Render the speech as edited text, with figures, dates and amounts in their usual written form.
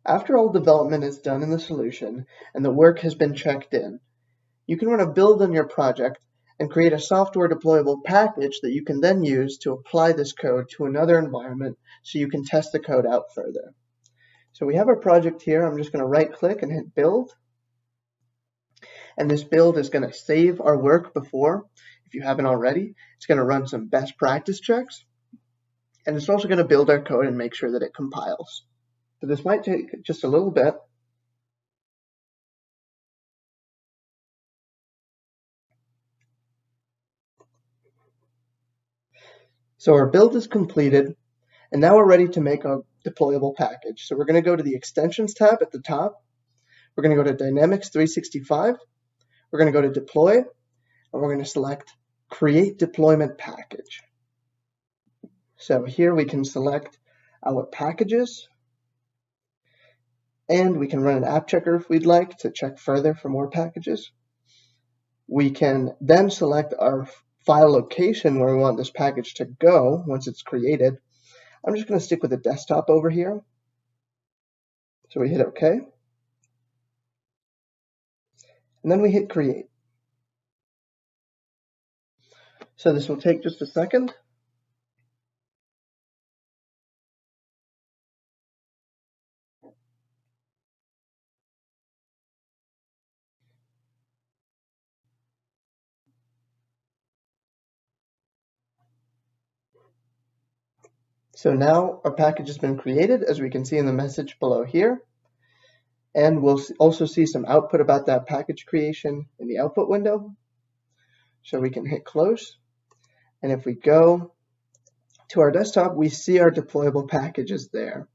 After all development is done in the solution and the work has been checked in, you can run a build on your project and create a software deployable package that you can then use to apply this code to another environment so you can test the code out further. So we have our project here. I'm just going to right click and hit build. And this build is going to save our work before, if you haven't already. It's going to run some best practice checks. And it's also going to build our code and make sure that it compiles. So this might take just a little bit. So our build is completed, and now we're ready to make a deployable package. So we're going to go to the Extensions tab at the top. We're going to go to Dynamics 365. We're going to go to Deploy, and we're going to select Create Deployment Package. So here we can select our packages, and we can run an app checker if we'd like to check further for more packages. We can then select our file location where we want this package to go once it's created. I'm just going to stick with the desktop over here. So we hit OK. And then we hit Create. So this will take just a second. So now our package has been created, as we can see in the message below here. And we'll also see some output about that package creation in the output window. So we can hit close. And if we go to our desktop, we see our deployable packages there.